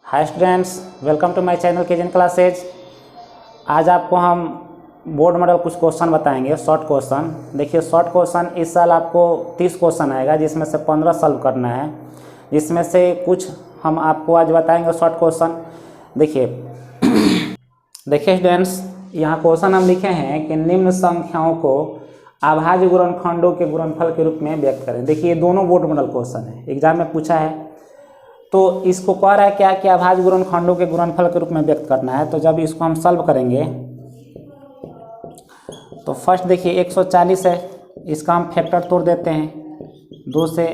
Hi students, welcome to my channel केजन classes. आज आपको हम बोर्ड मॉडल कुछ क्वेश्चन बताएंगे, शॉर्ट क्वेश्चन। देखिए, शॉर्ट क्वेश्चन इस साल आपको 30 क्वेश्चन आएगा, जिसमें से 15 सॉल्व करना है। जिसमें से कुछ हम आपको आज बताएंगे शॉर्ट क्वेश्चन। देखिए देखिए स्टूडेंट्स, यहाँ क्वेश्चन हम लिखे हैं कि निम्न संख्याओं को अभाज्य गुणनखंडों के गुणनफल के रूप में व्यक्त करें। देखिए, ये दोनों बोर्ड मॉडल क्वेश्चन है, एग्जाम में पूछा है। तो इसको कह रहा है क्या कि अभाज्य गुणनखंडों के गुणनफल के रूप में व्यक्त करना है। तो जब इसको हम सॉल्व करेंगे तो फर्स्ट देखिए 140 है, इसका हम फैक्टर तोड़ देते हैं। 2 से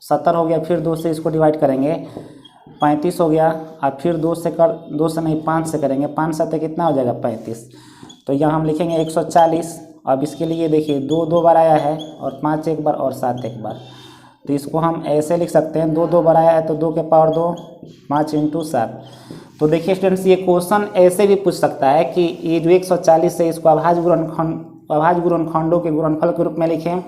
70 हो गया, फिर 2 से इसको डिवाइड करेंगे, 35 हो गया। अब फिर 2 से नहीं 5 से करेंगे, 5 से कितना हो जाएगा 35। तो यहाँ हम लिखेंगे 140। अब इसके लिए देखिए 2 2 बार आया है और 5 एक बार और 7 एक बार। तो इसको हम ऐसे लिख सकते हैं, 2 2 बार आया है तो 2 के पावर 2, 5 × 7। तो देखिए स्टूडेंट्स, ये क्वेश्चन ऐसे भी पूछ सकता है कि ये जो 140 है इसको अभाज्य गुणनखंडों के गुणनफल के रूप में लिखें,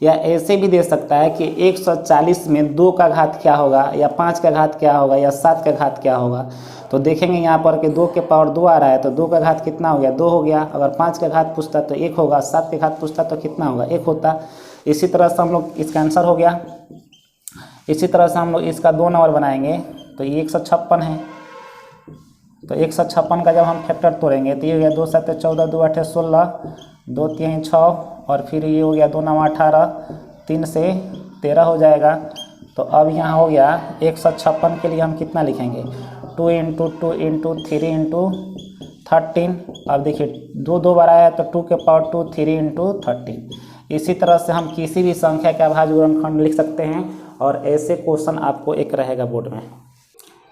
या ऐसे भी दे सकता है कि 140 में 2 का घात क्या होगा, या 5 का घात क्या होगा, या 7 का घात क्या होगा। तो देखेंगे यहाँ पर कि 2 के पावर 2 आ रहा है तो 2 का घात कितना हो गया, 2 हो गया। अगर 5 का घात पूछता तो 1 होगा, 7 के घात पूछता तो कितना होगा, 1 होता। इसी तरह से हम लोग इसका आंसर हो गया। इसी तरह से हम लोग इसका 2 नंबर बनाएंगे तो ये 156 है। तो 156 का जब हम फैक्टर तोड़ेंगे तो ये हो गया 2 7 14, 2 8 16, 2 3 6, और फिर ये हो गया 2 9 18, 3 से 13 हो जाएगा। तो अब यहाँ हो गया 156 के लिए हम कितना लिखेंगे, 2 × 2 × 3 × 13। अब देखिए 2 2 बार आया तो 2 के पावर 2, 3 × 13। इसी तरह से हम किसी भी संख्या के अभाज्य गुणनखंड लिख सकते हैं, और ऐसे क्वेश्चन आपको एक रहेगा बोर्ड में।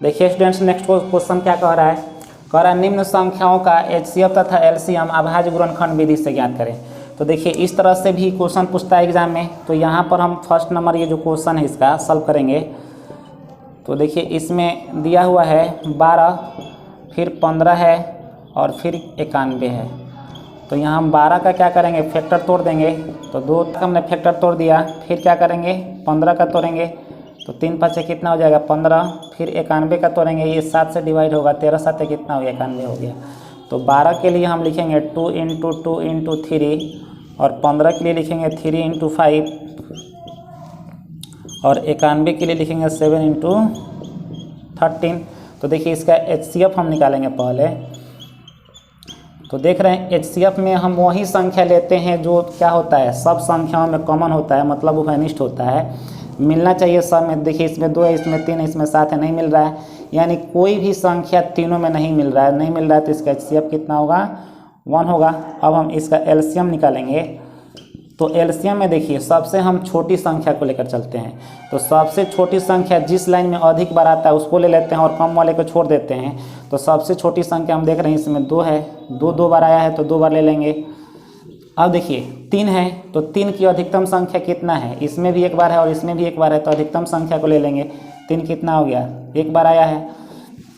देखिए स्टूडेंट्स, नेक्स्ट क्वेश्चन क्या कह रहा है। कह रहा है निम्न संख्याओं का HCF तथा LCM अभाज्य गुणनखंड विधि से ज्ञात करें। तो देखिए इस तरह से भी क्वेश्चन पूछता है एग्जाम में। तो यहाँ पर हम फर्स्ट नंबर ये जो क्वेश्चन है इसका सॉल्व करेंगे। तो देखिए इसमें दिया हुआ है 12, फिर 15 है, और फिर 91 है। तो यहाँ हम 12 का क्या करेंगे, फैक्टर तोड़ देंगे। तो 2 का हमने फैक्टर तोड़ दिया, फिर क्या करेंगे 15 का तोड़ेंगे। तो 3 5 कितना हो जाएगा 15, फिर 91 का तोड़ेंगे, ये 7 से डिवाइड होगा, 13 7 कितना हो गया 91 हो गया। तो 12 के लिए हम लिखेंगे 2 × 2 × 3, और 15 के लिए लिखेंगे 3 × 5, और 91 के लिए लिखेंगे 7 × 13। तो देखिए इसका HCF हम निकालेंगे पहले। तो देख रहे हैं HCF में हम वही संख्या लेते हैं जो क्या होता है, सब संख्याओं में कॉमन होता है, मतलब उभयनिष्ठ होता है। मिलना चाहिए सब में। देखिए इसमें 2 है, इसमें 3 है, इसमें 7 है, नहीं मिल रहा है। यानी कोई भी संख्या तीनों में नहीं मिल रहा है, तो इसका HCF कितना होगा, 1 होगा। अब हम इसका LCM निकालेंगे। तो LCM में देखिए सबसे हम छोटी संख्या को लेकर चलते हैं। तो सबसे छोटी संख्या जिस लाइन में अधिक बार आता है उसको ले लेते हैं, और कम वाले को छोड़ देते हैं। तो सबसे छोटी संख्या हम देख रहे हैं इसमें 2 है, 2 2 बार आया है तो 2 बार ले लेंगे। अब देखिए 3 है, तो 3 की अधिकतम संख्या कितना है, इसमें भी 1 बार है और इसमें भी 1 बार है, तो अधिकतम संख्या को ले लेंगे। 3 कितना हो गया, 1 बार आया है।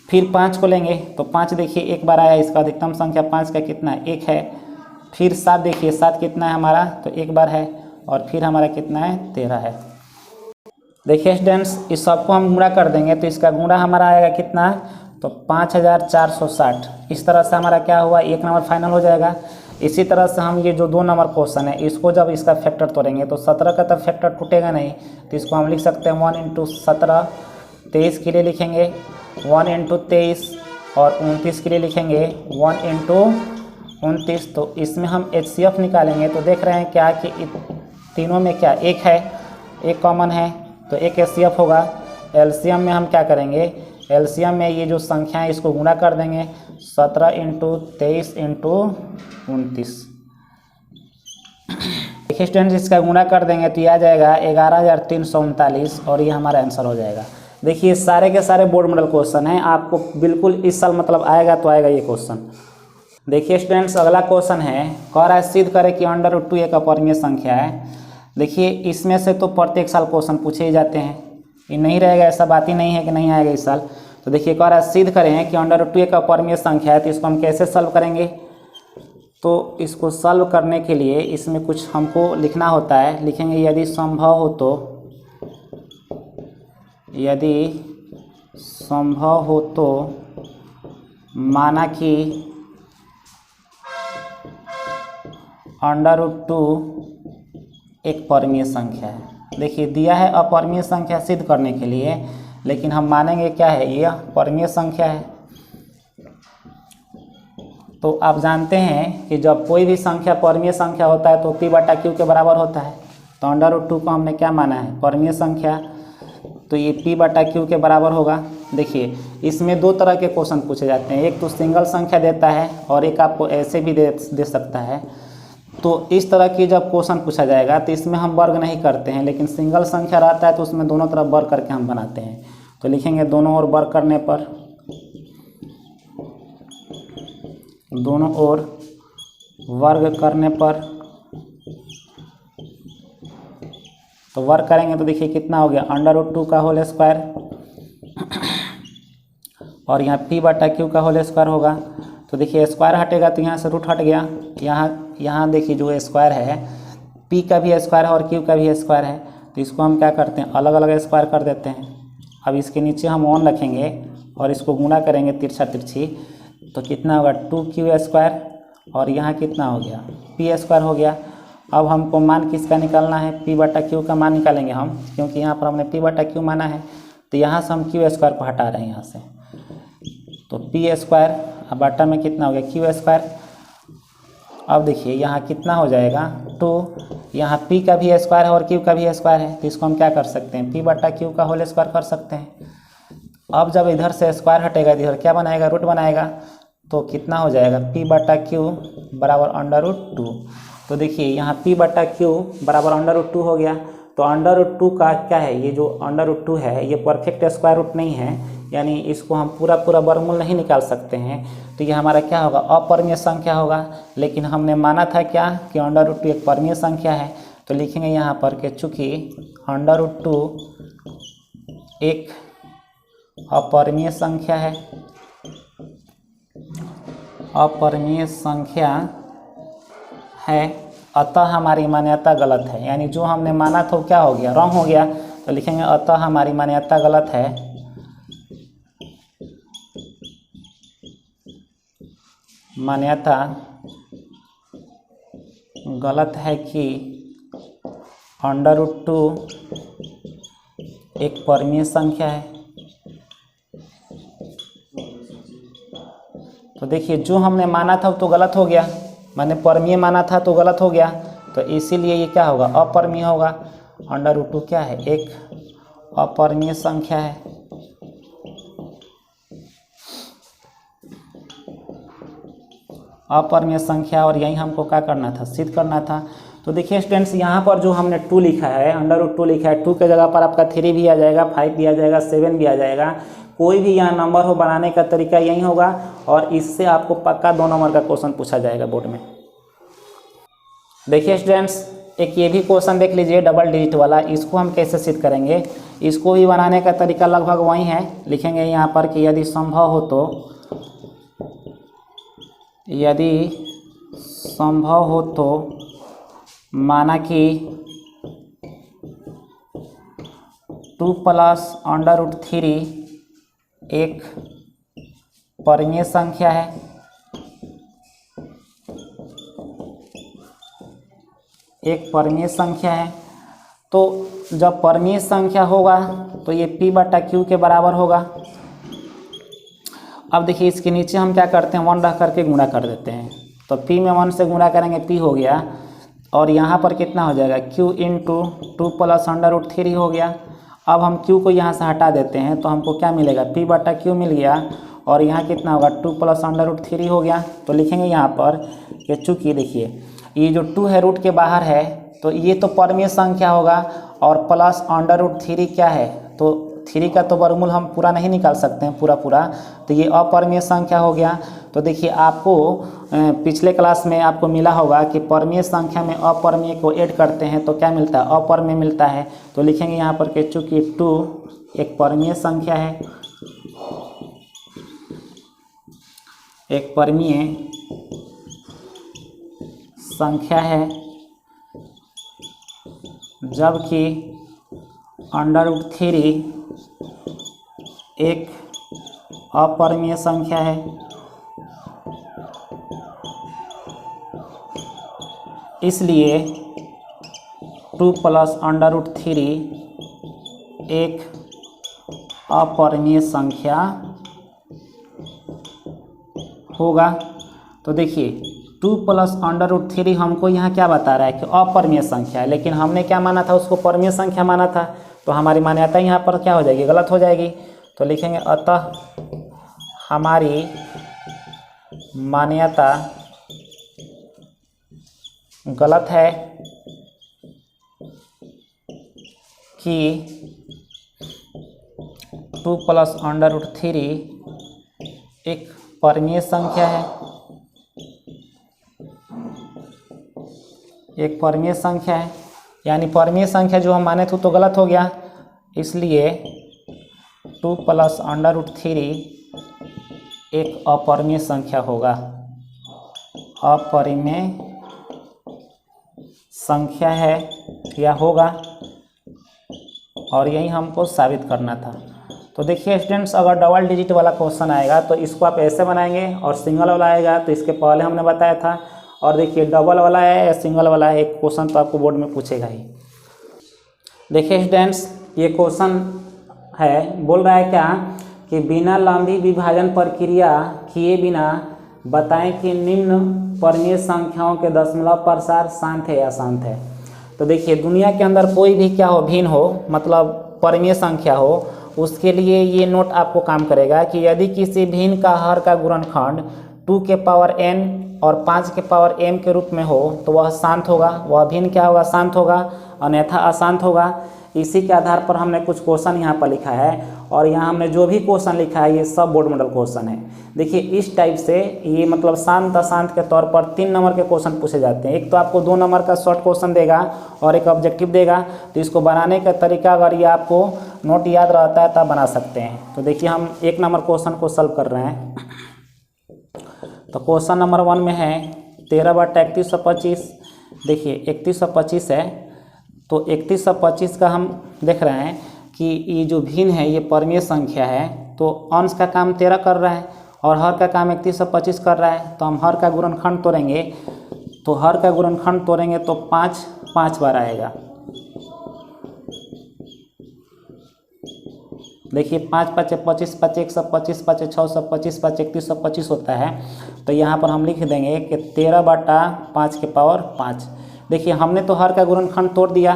फिर 5 को लेंगे, तो 5 देखिए 1 बार आया, इसका अधिकतम संख्या 5 का कितना है, 1 है। फिर 7 देखिए 7 कितना है हमारा, तो 1 बार है, और फिर हमारा कितना है 13 है। देखिए स्टूडेंट्स, इस सबको हम गुणा कर देंगे तो इसका गुणा हमारा आएगा कितना, तो 5460। इस तरह से हमारा क्या हुआ, 1 नंबर फाइनल हो जाएगा। इसी तरह से हम ये जो 2 नंबर क्वेश्चन है इसको जब इसका फैक्टर तोड़ेंगे तो 17 का तब फैक्टर टूटेगा नहीं, तो इसको हम लिख सकते हैं 1 × 17। 23 के लिए लिखेंगे 1 × 23, और 29 के लिए लिखेंगे 1 × 29। तो इसमें हम HCF निकालेंगे। तो देख रहे हैं क्या कि तीनों में क्या 1 है, 1 कॉमन है, तो 1 HCF होगा। LCM में हम क्या करेंगे, LCM में ये जो संख्या है इसको गुणा कर देंगे, 17 × 23 × 29। देखिए स्टूडेंट्स, इसका गुणा कर देंगे तो ये आ जाएगा 11339, और ये हमारा आंसर हो जाएगा। देखिए सारे के सारे बोर्ड मॉडल क्वेश्चन हैं, आपको बिल्कुल इस साल मतलब आएगा तो आएगा ये क्वेश्चन। देखिए स्टूडेंट्स, अगला क्वेश्चन है, कह रहा है सिद्ध करें कि √2 एक अपरिमेय संख्या है। देखिए इसमें से तो प्रत्येक साल क्वेश्चन पूछे ही जाते हैं, ये नहीं रहेगा, ऐसा बात ही नहीं है कि नहीं आएगा इस साल। तो देखिए कह रहा है सिद्ध करें कि √2 एक अपरिमेय संख्या है। तो इसको हम कैसे सॉल्व करेंगे, तो इसको सॉल्व करने के लिए इसमें कुछ हमको लिखना होता है। लिखेंगे यदि संभव हो तो माना कि √2 एक परमीय संख्या है। देखिए दिया है अपरमीय संख्या सिद्ध करने के लिए, लेकिन हम मानेंगे क्या है, यह परमीय संख्या है। तो आप जानते हैं कि जब कोई भी संख्या परमीय संख्या होता है तो p/q के बराबर होता है। तो √2 को हमने क्या माना है, परमीय संख्या, तो ये p/q के बराबर होगा। देखिए इसमें दो तरह के क्वेश्चन पूछे जाते हैं, एक तो सिंगल संख्या देता है और एक आपको ऐसे भी दे सकता है। तो इस तरह की जब क्वेश्चन पूछा जाएगा तो इसमें हम वर्ग नहीं करते हैं, लेकिन सिंगल संख्या रहता है तो उसमें दोनों तरफ वर्ग करके हम बनाते हैं। तो लिखेंगे दोनों ओर वर्ग करने पर, दोनों ओर वर्ग करने पर, तो वर्ग करेंगे तो देखिए कितना हो गया, √2 का होल स्क्वायर और यहाँ p/q का होल स्क्वायर होगा। तो देखिए स्क्वायर हटेगा तो यहाँ से रूट हट गया, यहाँ देखिए जो स्क्वायर है p का भी स्क्वायर है और q का भी स्क्वायर है, तो इसको हम क्या करते हैं, अलग अलग स्क्वायर कर देते हैं। अब इसके नीचे हम 1 रखेंगे और इसको गुणा करेंगे तिरछा तिरछी, तो कितना होगा 2q² और यहाँ कितना हो गया p² हो गया। अब हमको मान किसका निकालना है, p/q का मान निकालेंगे हम, क्योंकि यहाँ पर हमने p/q माना है। तो यहाँ से हम q² को हटा रहे हैं यहाँ से, तो p², अब बटा में कितना हो गया q²। अब देखिए यहाँ कितना हो जाएगा 2, यहाँ p का भी स्क्वायर है और q का भी स्क्वायर है, तो इसको हम क्या कर सकते हैं, p/q का होल स्क्वायर कर सकते हैं। अब जब इधर से स्क्वायर हटेगा इधर क्या बनाएगा, रूट बनाएगा, तो कितना हो जाएगा p/q बराबर √2। तो देखिए यहाँ p/q बराबर √2 हो गया। तो √2 का क्या है, ये जो √2 है ये परफेक्ट स्क्वायर रूट नहीं है, यानी इसको हम पूरा वर्गमूल नहीं निकाल सकते हैं। तो ये हमारा क्या होगा, अपरमीय संख्या होगा। लेकिन हमने माना था क्या कि √2 एक परमीय संख्या है, तो लिखेंगे यहाँ पर कि चूँकि √2 एक अपरमीय संख्या है, अपरमीय संख्या है, अतः हमारी मान्यता गलत है। यानी जो हमने माना था वो क्या हो गया, रॉन्ग हो गया। तो लिखेंगे अतः हमारी मान्यता गलत है, मान्यता गलत है कि √2 एक परमीय संख्या है। तो देखिए जो हमने माना था वो तो गलत हो गया, मैंने परमीय माना था तो गलत हो गया, तो इसीलिए ये क्या होगा, अपरमीय होगा। √2 क्या है, एक अपरमीय संख्या है। अपरमीय संख्या, और यही हमको क्या करना था, सिद्ध करना था। तो देखिए स्टूडेंट्स यहाँ पर जो हमने 2 लिखा है, √2 लिखा है, 2 के जगह पर आपका 3 भी आ जाएगा, 5 भी आ जाएगा, 7 भी आ जाएगा। कोई भी यहाँ नंबर हो बनाने का तरीका यही होगा, और इससे आपको पक्का 2 नंबर का क्वेश्चन पूछा जाएगा बोर्ड में। देखिए स्टूडेंट्स एक ये भी क्वेश्चन देख लीजिए, डबल डिजिट वाला, इसको हम कैसे सिद्ध करेंगे। इसको भी बनाने का तरीका लगभग वही है। लिखेंगे यहाँ पर कि यदि संभव हो तो, यदि संभव हो तो माना कि 2 + √3 एक परमीय संख्या है, एक परमीय संख्या है। तो जब परमीय संख्या होगा तो ये p/q के बराबर होगा। अब देखिए इसके नीचे हम क्या करते हैं, 1 रख करके गुणा कर देते हैं, तो p में 1 से गुणा करेंगे p हो गया, और यहाँ पर कितना हो जाएगा q × 2 + √3 हो गया। अब हम q को यहाँ से हटा देते हैं तो हमको क्या मिलेगा, p/q मिल गया, और यहाँ कितना होगा 2 + √3 हो गया। तो लिखेंगे यहाँ पर कि चूँकि देखिए ये जो 2 है रूट के बाहर है, तो ये तो परमीय संख्या होगा, और प्लस √3 क्या है, तो 3 का तो वर्गमूल हम पूरा नहीं निकाल सकते हैं पूरा, तो ये अपरमीय संख्या हो गया। तो देखिए आपको पिछले क्लास में आपको मिला होगा कि परमीय संख्या में अपरमीय को ऐड करते हैं तो क्या मिलता है, अपरमीय मिलता है। तो लिखेंगे यहाँ पर कि चूँकि 2 एक परमीय संख्या है, एक परमीय संख्या है, जबकि √3 एक अपरिमेय संख्या है, इसलिए 2 + √3 एक अपरिमेय संख्या होगा। तो देखिए 2 + √3 हमको यहाँ क्या बता रहा है कि अपरिमेय संख्या है, लेकिन हमने क्या माना था, उसको परिमेय संख्या माना था। तो हमारी मान्यता यहाँ पर क्या हो जाएगी, गलत हो जाएगी। तो लिखेंगे अतः हमारी मान्यता गलत है कि 2 + √3 एक परिमेय संख्या है, एक परिमेय संख्या है। यानी परिमेय संख्या जो हम माने थे तो गलत हो गया, इसलिए 2 + √3 एक अपरिमेय संख्या होगा, अपरिमेय संख्या है या होगा, और यही हमको साबित करना था। तो देखिए स्टूडेंट्स, अगर डबल डिजिट वाला क्वेश्चन आएगा तो इसको आप ऐसे बनाएंगे, और सिंगल वाला आएगा तो इसके पहले हमने बताया था। और देखिए डबल वाला है या सिंगल वाला है, एक क्वेश्चन तो आपको बोर्ड में पूछेगा ही। देखिए स्टूडेंट्स, ये क्वेश्चन है, बोल रहा है क्या कि बिना लंबी विभाजन प्रक्रिया किए बिना बताएं कि निम्न परिमेय संख्याओं के दशमलव प्रसार शांत है या अशांत है। तो देखिए दुनिया के अंदर कोई भी क्या हो, भिन्न हो, मतलब परिमेय संख्या हो, उसके लिए ये नोट आपको काम करेगा कि यदि किसी भिन्न का हर का गुणनखंड 2 के पावर n और 5 के पावर m के रूप में हो तो वह शांत होगा, वह भिन्न क्या होगा, शांत होगा, अन्यथा अशांत होगा। इसी के आधार पर हमने कुछ क्वेश्चन यहाँ पर लिखा है, और यहाँ हमने जो भी क्वेश्चन लिखा है ये सब बोर्ड मॉडल क्वेश्चन है। देखिए इस टाइप से ये मतलब शांत अशांत के तौर पर 3 नंबर के क्वेश्चन पूछे जाते हैं। एक तो आपको 2 नंबर का शॉर्ट क्वेश्चन देगा और एक ऑब्जेक्टिव देगा। तो इसको बनाने का तरीका अगर ये आपको नोट याद रहता है तब बना सकते हैं। तो देखिए हम 1 नंबर क्वेश्चन को सॉल्व कर रहे हैं। तो क्वेश्चन नंबर 1 में है 13/3125। देखिए 3125 है, तो 3125 का हम देख रहे हैं कि ये जो भिन्न है ये परिमेय संख्या है, तो अंश का काम 13 कर रहा है और हर का काम 3125 कर रहा है। तो हम हर का गुणनखंड तोड़ेंगे, तो हर का गुणनखंड तोड़ेंगे तो 5 5 बार आएगा। देखिए 5 5 25 5 125 5 625 5 3125 होता है। तो यहाँ पर हम लिख देंगे कि 13/5 के पावर 5। देखिए हमने तो हर का गुणनखंड तोड़ दिया,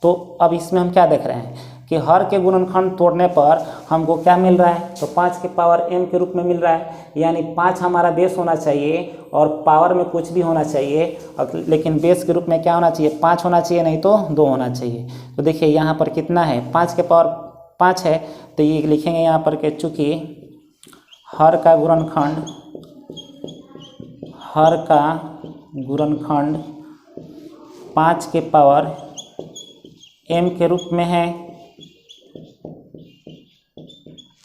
तो अब इसमें हम क्या देख रहे हैं कि हर के गुणनखंड तोड़ने पर हमको क्या मिल रहा है, तो 5 के पावर m के रूप में मिल रहा है। यानी 5 हमारा बेस होना चाहिए और पावर में कुछ भी होना चाहिए, लेकिन बेस के रूप में क्या होना चाहिए, 5 होना चाहिए, नहीं तो 2 होना चाहिए। तो देखिए यहाँ पर कितना है, 5 के पावर 5 है, तो ये लिखेंगे यहाँ पर कि चूँकि हर का गुणनखंड 5 के पावर m के रूप में है,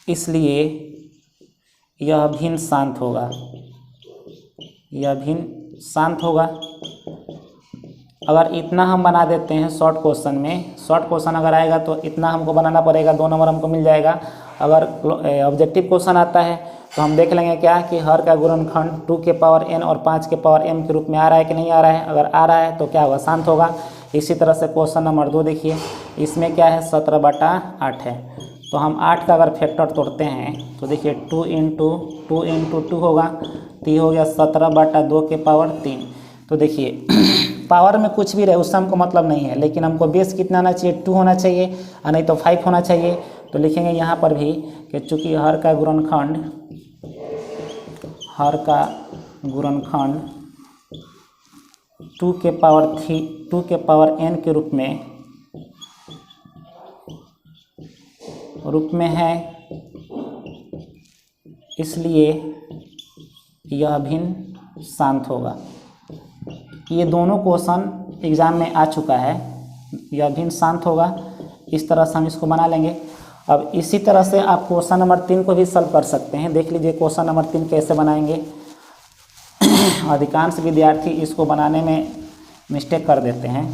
इसलिए यह भिन्न शांत होगा, यह भिन्न शांत होगा। अगर इतना हम बना देते हैं शॉर्ट क्वेश्चन में, शॉर्ट क्वेश्चन अगर आएगा तो इतना हमको बनाना पड़ेगा, 2 नंबर हमको मिल जाएगा। अगर ऑब्जेक्टिव क्वेश्चन आता है तो हम देख लेंगे क्या कि हर का गुणनखंड 2 के पावर n और 5 के पावर m के रूप में आ रहा है कि नहीं आ रहा है। अगर आ रहा है तो क्या होगा, शांत होगा। इसी तरह से क्वेश्चन नंबर 2 देखिए, इसमें क्या है 17/8 है। तो हम 8 का अगर फैक्टर तोड़ते हैं तो देखिए 2 × 2 होगा, तो ये हो गया 17/2 के पावर 3। तो देखिए पावर में कुछ भी रहे उससे हमको मतलब नहीं है, लेकिन हमको बेस कितना आना चाहिए, 2 होना चाहिए और नहीं तो 5 होना चाहिए। तो लिखेंगे यहाँ पर भी कि चूँकि हर का गुणनखंड 2 के पावर n के रूप में है, इसलिए यह भिन्न शांत होगा। ये दोनों क्वेश्चन एग्जाम में आ चुका है, यह भिन्न शांत होगा। इस तरह से हम इसको बना लेंगे। अब इसी तरह से आप क्वेश्चन नंबर 3 को भी सॉल्व कर सकते हैं। देख लीजिए क्वेश्चन नंबर 3 कैसे बनाएंगे। अधिकांश विद्यार्थी इसको बनाने में मिस्टेक कर देते हैं।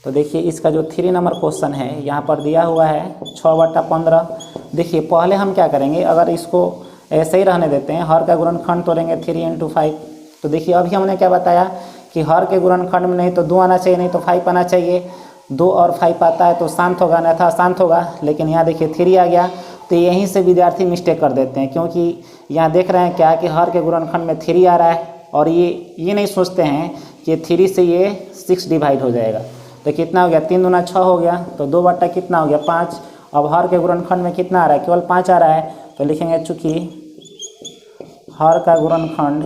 तो देखिए इसका जो 3 नंबर क्वेश्चन है यहाँ पर दिया हुआ है 6/15। देखिए पहले हम क्या करेंगे, अगर इसको ऐसे ही रहने देते हैं, हर का गुणनखंड तोड़ेंगे 3 × 5। तो देखिए अभी हमने क्या बताया कि हर के गुणनखंड में नहीं तो 2 आना चाहिए, नहीं तो 5 आना चाहिए। 2 और 5 आता है तो शांत होगा, अन्यथा अशांत होगा। लेकिन यहाँ देखिए 3 आ गया, तो यहीं से विद्यार्थी मिस्टेक कर देते हैं, क्योंकि यहाँ देख रहे हैं क्या कि हर के गुणनखंड में 3 आ रहा है, और ये नहीं सोचते हैं कि 3 से ये 6 डिवाइड हो जाएगा। तो कितना हो गया, 3 दूना 6 हो गया, तो 2 बटा कितना हो गया 5। अब हर के गुणनखंड में कितना आ रहा है, केवल 5 आ रहा है, तो लिखेंगे चूँकि हर का गुणनखंड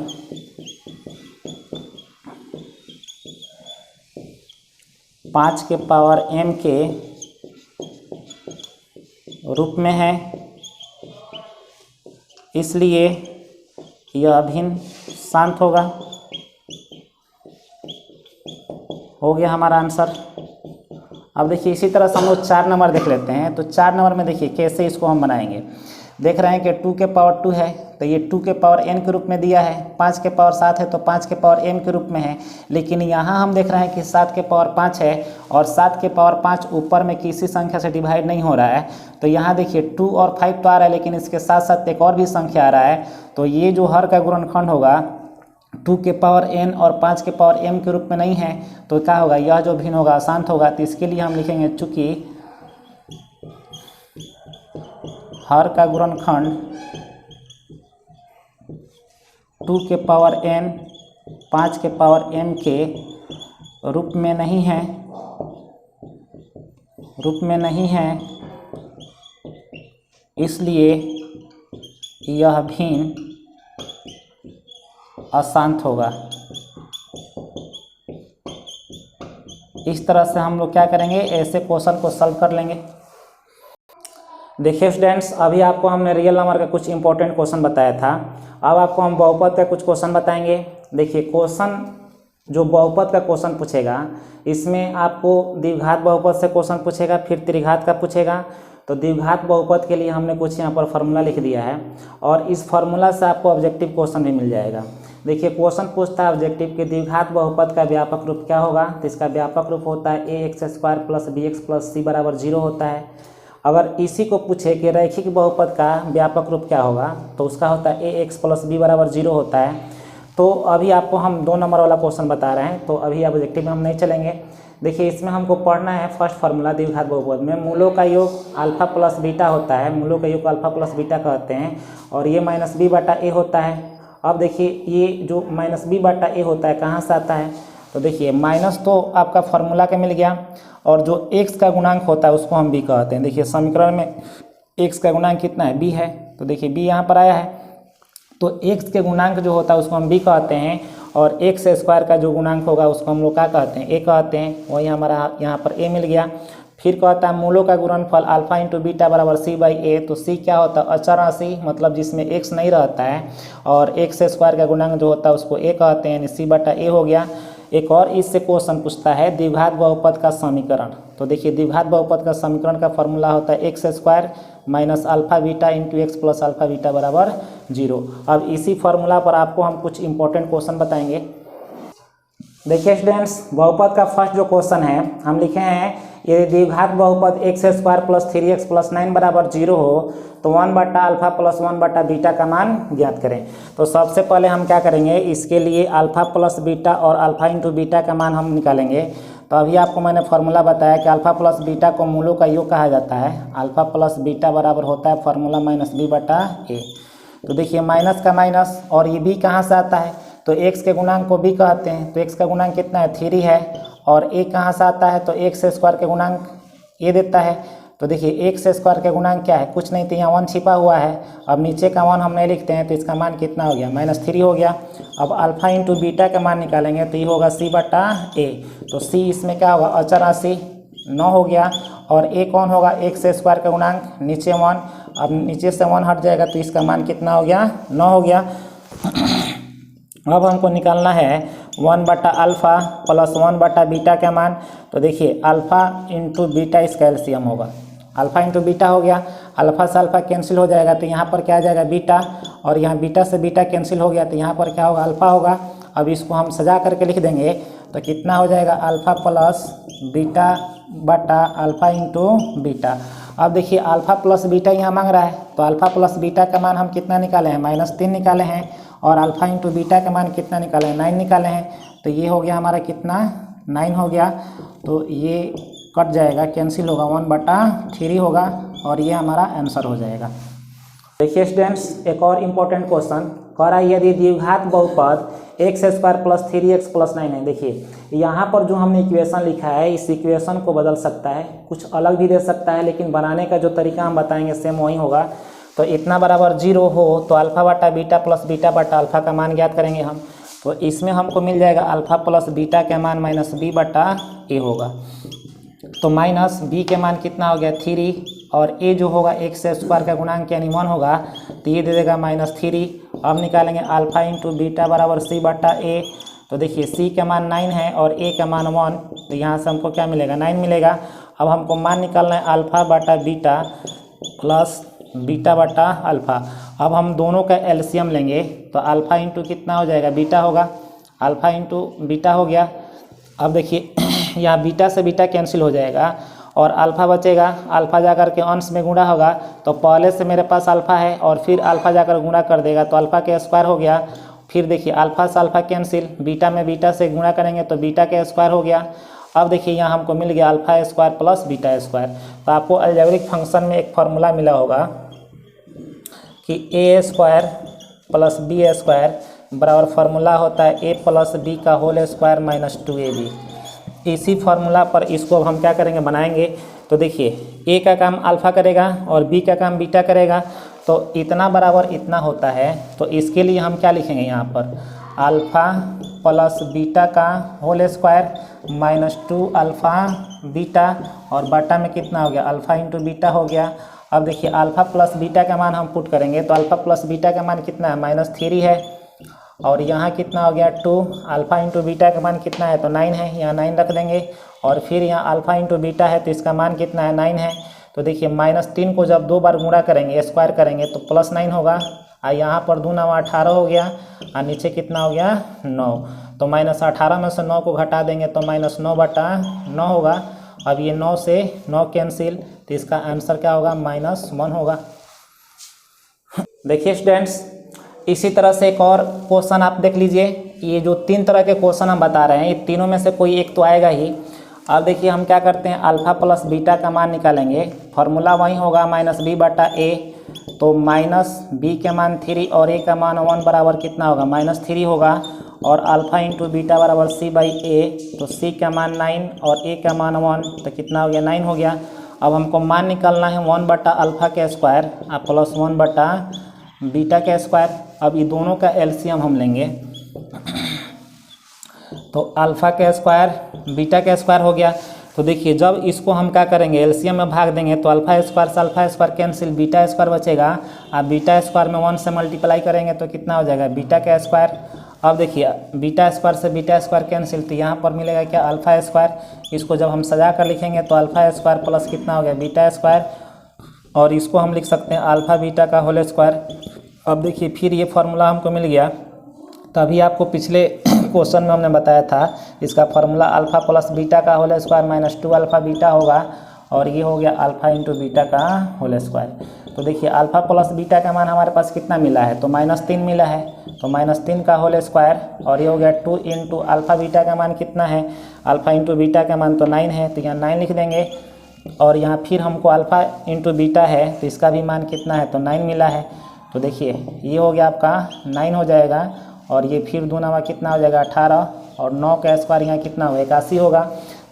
5 के पावर m के रूप में है, इसलिए यह अभिन्न शांत होगा। हो गया हमारा आंसर। अब देखिए इसी तरह से हम लोग 4 नंबर देख लेते हैं। तो 4 नंबर में देखिए कैसे इसको हम बनाएंगे। देख रहे हैं कि 2 के पावर 2 है, तो ये 2 के पावर n के रूप में दिया है। 5 के पावर 7 है तो 5 के पावर m के रूप में है। लेकिन यहाँ हम देख रहे हैं कि 7 के पावर 5 है, और 7 के पावर 5 ऊपर में किसी संख्या से डिवाइड नहीं हो रहा है। तो यहाँ देखिए 2 और 5 तो आ रहा है, लेकिन इसके साथ साथ एक और भी संख्या आ रहा है। तो ये जो हर का गुणनखंड होगा 2 के पावर n और 5 के पावर m के रूप में नहीं है, तो क्या होगा, यह जो भिन्न होगा अशांत होगा। तो इसके लिए हम लिखेंगे चूँकि हर का गुणनखंड 2 के पावर n 5 के पावर m के रूप में नहीं है, इसलिए यह भिन्न अशांत होगा। इस तरह से हम लोग क्या करेंगे, ऐसे क्वेश्चन को सॉल्व कर लेंगे। देखिए स्टूडेंट्स, अभी आपको हमने रियल नंबर का कुछ इंपॉर्टेंट क्वेश्चन बताया था। अब आपको हम बहुपद का कुछ क्वेश्चन बताएंगे। देखिए क्वेश्चन जो बहुपद का क्वेश्चन पूछेगा, इसमें आपको द्विघात बहुपद से क्वेश्चन पूछेगा, फिर त्रिघात का पूछेगा। तो द्विघात बहुपद के लिए हमने कुछ यहाँ पर फार्मूला लिख दिया है, और इस फार्मूला से आपको ऑब्जेक्टिव क्वेश्चन भी मिल जाएगा। देखिए क्वेश्चन पूछता है ऑब्जेक्टिव के द्विघात बहुपद का व्यापक रूप क्या होगा। तो इसका व्यापक रूप होता है ax² + bx + c = 0 होता है। अगर इसी को पूछे कि रैखिक बहुपद का व्यापक रूप क्या होगा, तो उसका होता है ax + b = 0 होता है। तो अभी आपको हम 2 नंबर वाला क्वेश्चन बता रहे हैं, तो अभी ऑब्जेक्टिव में हम नहीं चलेंगे। देखिए इसमें हमको पढ़ना है फर्स्ट फार्मूला द्विघात बहुपद में मूलों का योग अल्फा प्लस बीटा होता है। मूलों का योग अल्फा प्लस बीटा कहते हैं, और ये -b/a होता है। अब देखिए ये जो -b/a होता है कहाँ से आता है, तो देखिए माइनस तो आपका फार्मूला का मिल गया, और जो x का गुणांक होता है उसको हम b कहते हैं। देखिए समीकरण में x का गुणांक कितना है, b है, तो देखिए b यहाँ पर आया है। तो x के गुणांक जो होता है उसको हम b कहते हैं, और x² का जो गुणांक होगा उसको हम लोग क्या कहते हैं, a कहते हैं। वही हमारा यहाँ पर a मिल गया। फिर कहता है मूलों का गुणनफल अल्फा × बीटा = c/a। तो c क्या होता है, अचर राशि, मतलब जिसमें x नहीं रहता है, और x² का गुणांक जो होता है उसको a कहते हैं, यानी c/a हो गया। एक और इससे क्वेश्चन पूछता है द्विघात बहुपद का समीकरण। तो देखिए द्विघात बहुपद का समीकरण का फॉर्मूला होता है x² - α β × x + α β = 0। अब इसी फार्मूला पर आपको हम कुछ इंपॉर्टेंट क्वेश्चन बताएंगे। देखिए स्टूडेंट्स, बहुपद का फर्स्ट जो क्वेश्चन है हम लिखे हैं, यदि द्विघात बहुपद x² + 3x + 9 = 0 हो तो 1/α + 1/β का मान ज्ञात करें। तो सबसे पहले हम क्या करेंगे, इसके लिए अल्फा प्लस बीटा और अल्फा × बीटा का मान हम निकालेंगे। तो अभी आपको मैंने फार्मूला बताया कि अल्फा प्लस बीटा को मूलों का योग कहा जाता है। अल्फा प्लस बीटा बराबर होता है फार्मूला -b/a। तो देखिए माइनस का माइनस, और ये b कहाँ से आता है, तो x के गुणांक को b कहते हैं। तो x का गुणांक कितना है, 3 है, और a कहाँ से आता है, तो x² के गुणांक a देता है। तो देखिए x² के गुणांक क्या है, कुछ नहीं, तो यहाँ 1 छिपा हुआ है। अब नीचे का 1 हम नहीं लिखते हैं, तो इसका मान कितना हो गया, -3 हो गया। अब अल्फा × बीटा का मान निकालेंगे, तो ये होगा c/a। तो c इसमें क्या होगा, अचर राशि 9 हो गया, और a कौन होगा, x² का गुणांक, नीचे 1। अब नीचे से 1 हट जाएगा, तो इसका मान कितना हो गया, 9 हो गया। अब हमको निकालना है 1/α + 1/β का मान। तो देखिए अल्फा × बीटा इसका एलसीएम होगा, अल्फा × बीटा हो गया, अल्फा से अल्फा कैंसिल हो जाएगा, तो यहाँ पर क्या आ जाएगा, बीटा, और यहाँ बीटा से बीटा कैंसिल हो गया, तो यहाँ पर क्या होगा, अल्फा होगा। अब इसको हम सजा करके लिख देंगे, तो कितना हो जाएगा, अल्फा प्लस बीटा बटा अल्फा × बीटा। अब देखिए अल्फ़ा प्लस बीटा यहाँ मांग रहा है, तो अल्फ़ा प्लस बीटा का मान हम कितना निकाले हैं, -3 निकाले हैं, और अल्फ़ा इंटू बीटा का मान कितना निकाले हैं, 9 निकाले हैं। तो ये हो गया हमारा कितना, 9 हो गया। तो ये कट जाएगा, कैंसिल होगा, 1/3 होगा, और ये हमारा आंसर हो जाएगा। देखिए स्टूडेंट्स, एक और इम्पोर्टेंट क्वेश्चन कह रहा है यदि द्विघात बहुपद x² + 3x + 9 है। देखिए यहाँ पर जो हमने इक्वेशन लिखा है, इस इक्वेशन को बदल सकता है, कुछ अलग भी दे सकता है, लेकिन बनाने का जो तरीका हम बताएंगे सेम वही होगा। तो इतना बराबर 0 हो तो अल्फ़ा बटा बीटा प्लस बीटा बटा अल्फ़ा का मान ज्ञात करेंगे हम। तो इसमें हमको मिल जाएगा अल्फ़ा प्लस बीटा का मान -b बटा a होगा। तो माइनस b के मान कितना हो गया 3, और a जो होगा x² का गुणांक यानी 1 होगा, तो ये दे देगा -3। अब निकालेंगे अल्फ़ा इंटू बीटा बराबर c बटा a। तो देखिए c का मान 9 है और a का मान 1, तो यहाँ से हमको क्या मिलेगा, 9 मिलेगा। अब हमको मान निकालना है अल्फ़ा बटा बीटा प्लस बीटा बटा अल्फ़ा। अब हम दोनों का एलसीएम लेंगे, तो अल्फ़ा इंटू कितना हो जाएगा, बीटा होगा, अल्फ़ा इंटू बीटा हो गया। अब देखिए यहाँ बीटा से बीटा कैंसिल हो जाएगा और अल्फ़ा बचेगा, अल्फ़ा जाकर के अंश में गुणा होगा, तो पहले से मेरे पास अल्फ़ा है और फिर अल्फ़ा जाकर गुणा कर देगा, तो अल्फ़ा के स्क्वायर हो गया। फिर देखिए अल्फ़ा से अल्फ़ा कैंसिल, बीटा में बीटा से गुणा करेंगे तो बीटा के स्क्वायर हो गया। अब देखिए यहाँ हमको मिल गया alpha square plus beta square. तो आपको अलजेब्रिक फंक्शन में एक फार्मूला मिला होगा कि a² + b² बराबर फार्मूला होता है a + b का होल स्क्वायर -2ab। इसी फार्मूला पर इसको अब हम क्या करेंगे, बनाएंगे। तो देखिए a का काम अल्फ़ा करेगा और b का काम बीटा करेगा, तो इतना बराबर इतना होता है। तो इसके लिए हम क्या लिखेंगे यहाँ पर, अल्फ़ा प्लस बीटा का होल स्क्वायर -2 अल्फ़ा बीटा, और बटा में कितना हो गया, अल्फ़ा इंटू बीटा हो गया। अब देखिए अल्फ़ा प्लस बीटा का मान हम पुट करेंगे, तो अल्फ़ा प्लस बीटा का मान कितना है, -3 है, और यहाँ कितना हो गया 2, अल्फ़ा इंटू बीटा का मान कितना है, तो 9 है, यहाँ 9 रख देंगे, और फिर यहाँ अल्फ़ा इंटू बीटा है तो इसका मान कितना है, 9 है। तो देखिए -3 को जब 2 बार गुणा करेंगे, स्क्वायर करेंगे, तो +9 होगा, और यहाँ पर 2 9 18 हो गया, और नीचे कितना हो गया 9। तो -18 में से 9 को घटा देंगे तो -9 बटा 9 होगा। अब ये 9 से 9 कैंसिल, तो इसका आंसर क्या होगा, -1 होगा। देखिए स्टूडेंट्स, इसी तरह से एक और क्वेश्चन आप देख लीजिए। ये जो 3 तरह के क्वेश्चन हम बता रहे हैं, ये तीनों में से कोई एक तो आएगा ही। अब देखिए हम क्या करते हैं, अल्फ़ा प्लस बीटा का मान निकालेंगे, फार्मूला वही होगा -b बटा a। तो -b के मान 3 और a का मान 1 बराबर कितना होगा, -3 होगा, और अल्फ़ा इंटू बीटा बराबर c/a। तो c का मान 9 और a का मान 1, तो कितना हो गया, 9 हो गया। अब हमको मान निकालना है 1 बटा अल्फ़ा के स्क्वायर प्लस 1 बटा बीटा के स्क्वायर। अब ये दोनों का एलसीएम हम लेंगे, तो अल्फ़ा के स्क्वायर बीटा के स्क्वायर हो गया। तो देखिए जब इसको हम क्या करेंगे, एलसीएम में भाग देंगे, तो अल्फ़ा स्क्वायर से alpha square cancel, beta square बचेगा, अब बीटा स्क्वायर में 1 से मल्टीप्लाई करेंगे तो कितना हो जाएगा, बीटा का स्क्वायर। अब देखिए बीटा स्क्वायर से बीटा स्क्वायर कैंसिल, तो यहाँ पर मिलेगा क्या, अल्फ़ा स्क्वायर। इसको जब हम सजा कर लिखेंगे तो अल्फ़ा स्क्वायर प्लस कितना हो गया, बीटा स्क्वायर, और इसको हम लिख सकते हैं अल्फ़ा बीटा का होल स्क्वायर। अब देखिए फिर ये फार्मूला हमको मिल गया। तभी आपको पिछले क्वेश्चन में हमने बताया था, इसका फार्मूला अल्फ़ा प्लस बीटा का होल स्क्वायर -2 अल्फ़ा बीटा होगा, और ये हो गया अल्फ़ा इंटू बीटा का होल स्क्वायर। तो देखिए अल्फ़ा प्लस बीटा का मान हमारे पास कितना मिला है, तो -3 मिला है, तो -3 का होल स्क्वायर, और ये हो गया 2 इंटू अल्फ़ा बीटा का मान कितना है, अल्फ़ा इंटू बीटा का मान तो 9 है, तो यहाँ 9 लिख देंगे, और यहाँ फिर हमको अल्फ़ा इंटू बीटा है तो इसका भी मान कितना है, तो 9 मिला है। तो देखिए ये हो गया आपका 9 हो जाएगा, और ये फिर 2 9 कितना हो जाएगा 18, और 9 का स्क्वायर यहाँ कितना होगा 81 होगा।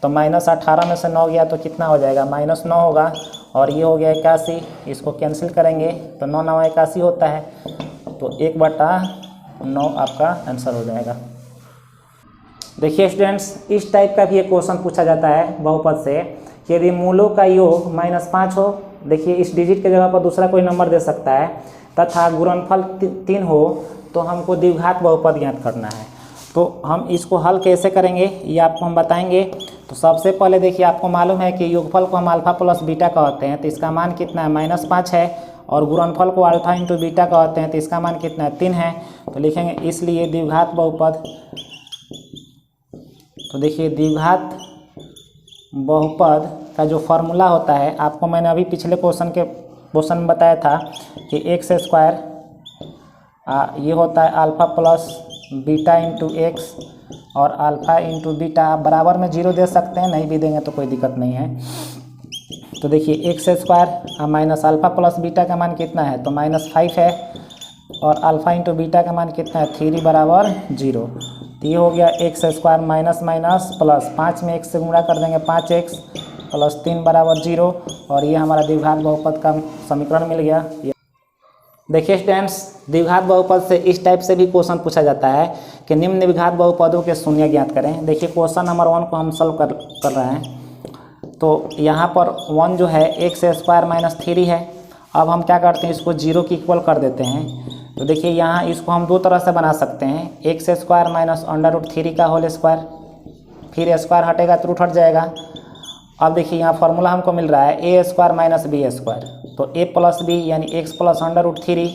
तो -18 में से 9 गया तो कितना हो जाएगा, -9 होगा, और ये हो गया 81। इसको कैंसिल करेंगे तो 9 9 81 होता है, तो 1/9 आपका आंसर हो जाएगा। देखिए स्टूडेंट्स, इस टाइप का भी एक क्वेश्चन पूछा जाता है बहुपद से, यदि मूलों का योग -5 हो, देखिए इस डिजिट के जगह पर दूसरा कोई नंबर दे सकता है, तथा गुणनफल 3 हो, तो हमको द्विघात बहुपद ज्ञात करना है। तो हम इसको हल कैसे करेंगे ये आपको हम बताएंगे। तो सबसे पहले देखिए आपको मालूम है कि योगफल को हम अल्फ़ा प्लस बीटा कहते हैं, तो इसका मान कितना है, -5 है, और गुणनफल को अल्फ़ा इंटू बीटा कहते हैं, तो इसका मान कितना है, 3 है। तो लिखेंगे इसलिए द्विघात बहुपद। तो देखिए द्विघात बहुपद का जो फार्मूला होता है, आपको मैंने अभी पिछले क्वेश्चन में बताया था कि एक्स स्क्वायर ये होता है alpha plus beta into x, और अल्फ़ा इंटू बीटा आप बराबर में 0 दे सकते हैं, नहीं भी देंगे तो कोई दिक्कत नहीं है। तो देखिए x square minus alpha plus beta का मान कितना है, तो -5 है, और अल्फ़ा इंटू बीटा का मान कितना है, 3 बराबर 0। तो ये हो गया x square minus minus plus 5 में x से गुणा कर देंगे 5x प्लस 3 बराबर 0, और ये हमारा द्विघात बहुपद का समीकरण मिल गया। देखिए स्टूडेंट्स, द्विघात बहुपद से इस टाइप से भी क्वेश्चन पूछा जाता है कि निम्न द्विघात बहुपदों के शून्य ज्ञात करें। देखिए क्वेश्चन नंबर 1 को हम सॉल्व कर रहे हैं। तो यहाँ पर 1 जो है एक्स स्क्वायर माइनस 3 है। अब हम क्या करते हैं, इसको 0 के इक्वल कर देते हैं। तो देखिए यहाँ इसको हम दो तरह से बना सकते हैं, एक्स स्क्वायर माइनस √3 का होल स्क्वायर, फिर स्क्वायर हटेगा तो रूट हट जाएगा। अब देखिए यहाँ फार्मूला हमको मिल रहा है ए स्क्वायर माइनस बी स्क्वायर, तो ए प्लस बी यानी एक्स प्लस √3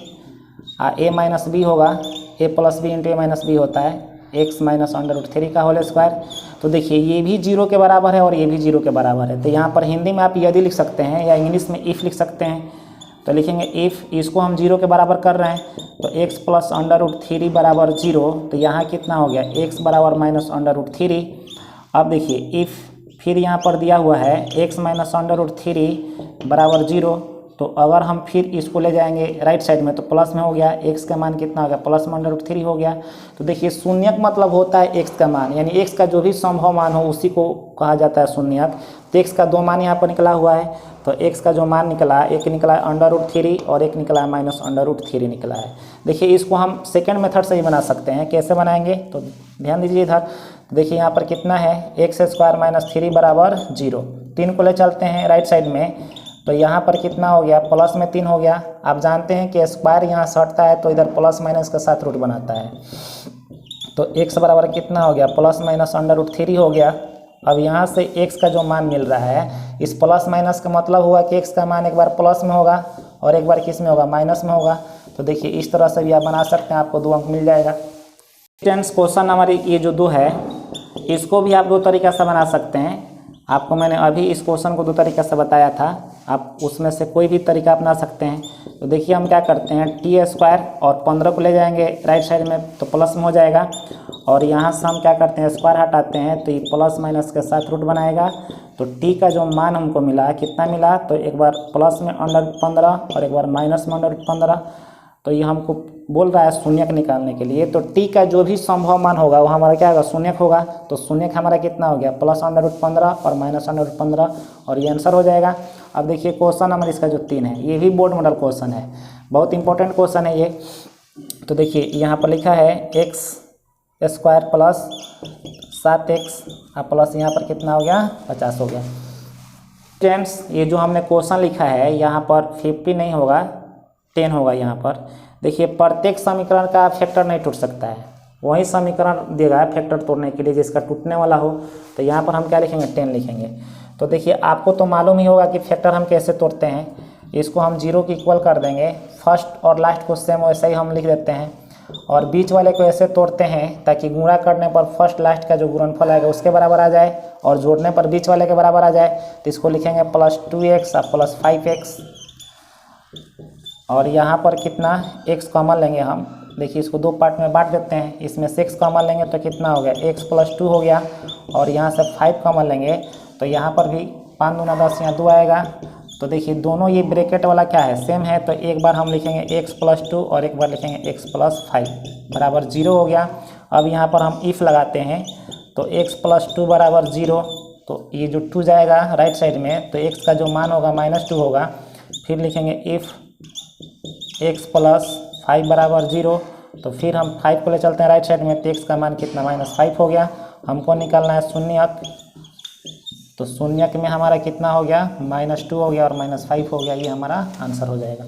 ए माइनस बी होगा, ए प्लस बी इंटू ए माइनस बी होता है एक्स माइनस √3 का होल स्क्वायर। तो देखिए ये भी 0 के बराबर है और ये भी 0 के बराबर है। तो यहाँ पर हिंदी में आप यदि लिख सकते हैं या इंग्लिश में इफ़ लिख सकते हैं। तो लिखेंगे इफ़, इसको हम 0 के बराबर कर रहे हैं, तो x प्लस √3 बराबर 0। तो यहाँ कितना हो गया, x बराबर माइनस √3। अब देखिए इफ़, फिर यहाँ पर दिया हुआ है x माइनस √3 बराबर 0। तो अगर हम फिर इसको ले जाएंगे राइट साइड में तो प्लस में हो गया, x का मान कितना हो गया, प्लस में √3 हो गया। तो देखिए शून्यक मतलब होता है x का मान, यानी x का जो भी संभव मान हो उसी को कहा जाता है शून्यक। तो x का 2 मान यहाँ पर निकला हुआ है, तो x का जो मान निकला, एक निकला है √3 और एक निकला है माइनस √3 निकला है। देखिए इसको हम सेकेंड मेथड से ही बना सकते हैं। कैसे बनाएंगे, तो ध्यान दीजिए इधर। तो देखिए यहाँ पर कितना है, एक्स स्क्वायर माइनस 3 बराबर 0। 3 को ले चलते हैं राइट साइड में, तो यहाँ पर कितना हो गया, प्लस में 3 हो गया। आप जानते हैं कि स्क्वायर यहाँ से हटता है तो इधर प्लस माइनस के साथ रूट बनाता है। तो x बराबर कितना हो गया, प्लस माइनस √3 हो गया। अब यहाँ से x का जो मान मिल रहा है, इस प्लस माइनस का मतलब हुआ कि x का मान एक बार प्लस में होगा और एक बार किस में होगा, माइनस में होगा। तो देखिए इस तरह से भी आप बना सकते हैं, आपको 2 अंक मिल जाएगा। स्टूडेंट्स क्वेश्चन हमारी ये जो 2 है, इसको भी आप 2 तरीक़ा से बना सकते हैं। आपको मैंने अभी इस क्वेश्चन को 2 तरीक़ा से बताया था, आप उसमें से कोई भी तरीका अपना सकते हैं। तो देखिए हम क्या करते हैं, टी स्क्वायर और 15 को ले जाएंगे राइट साइड में तो प्लस में हो जाएगा, और यहाँ से हम क्या करते हैं, स्क्वायर हटाते हैं तो ये प्लस माइनस के साथ रूट बनाएगा। तो टी का जो मान हमको मिला, कितना मिला, तो एक बार प्लस में √15 और एक बार माइनस में √15। तो ये हमको बोल रहा है शून्यक निकालने के लिए। तो टी का जो भी संभव मान होगा वो हमारा क्या होगा, शून्यक होगा। तो शून्यक हमारा कितना हो गया, प्लस √15 और माइनस √15, और ये आंसर हो जाएगा। अब देखिए क्वेश्चन नंबर इसका जो 3 है, ये भी बोर्ड मॉडल क्वेश्चन है, बहुत इंपॉर्टेंट क्वेश्चन है ये। तो देखिए यहाँ पर लिखा है x square plus 7x plus यहाँ पर कितना हो गया, 50 हो गया। फ्रेंड्स ये जो हमने क्वेश्चन लिखा है यहाँ पर 50 नहीं होगा, 10 होगा। यहाँ पर देखिए प्रत्येक समीकरण का फैक्टर नहीं टूट सकता है, वही समीकरण देगा फैक्टर तोड़ने के लिए जिसका टूटने वाला हो। तो यहाँ पर हम क्या लिखेंगे, 10 लिखेंगे। तो देखिए आपको तो मालूम ही होगा कि फैक्टर हम कैसे तोड़ते हैं। इसको हम 0 के इक्वल कर देंगे, फर्स्ट और लास्ट को सेम वैसे ही हम लिख देते हैं, और बीच वाले को ऐसे तोड़ते हैं ताकि गुणा करने पर फर्स्ट लास्ट का जो गुणनफल आएगा उसके बराबर आ जाए, और जोड़ने पर बीच वाले के बराबर आ जाए। तो इसको लिखेंगे +2x और प्लस 5x, और यहाँ पर कितना x कॉमन लेंगे हम। देखिए इसको 2 पार्ट में बांट देते हैं, इसमें से x कॉमन लेंगे तो कितना हो गया, x + 2 हो गया, और यहाँ से 5 कॉमन लेंगे तो यहाँ पर भी 5 दूना 10, यहाँ 2 आएगा। तो देखिए दोनों ये ब्रैकेट वाला क्या है, सेम है। तो एक बार हम लिखेंगे x + 2 और एक बार लिखेंगे x + 5 बराबर 0 हो गया। अब यहाँ पर हम इफ़ लगाते हैं, तो x + 2 बराबर 0, तो ये जो 2 जाएगा राइट साइड में, तो x का जो मान होगा -2 होगा। फिर लिखेंगे इफ़ x + 5 बराबर 0, तो फिर हम 5 को ले चलते हैं राइट साइड में, तो x का मान कितना, -5 हो गया। हमको निकालना है शून्यक, तो शून्यक में हमारा कितना हो गया, -2 हो गया और -5 हो गया। ये हमारा आंसर हो जाएगा।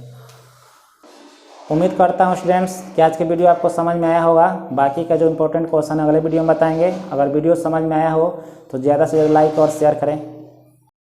उम्मीद करता हूँ स्टूडेंट्स कि आज के वीडियो आपको समझ में आया होगा। बाकी का जो इंपॉर्टेंट क्वेश्चन अगले वीडियो में बताएंगे। अगर वीडियो समझ में आया हो तो ज़्यादा से ज़्यादा लाइक और शेयर करें।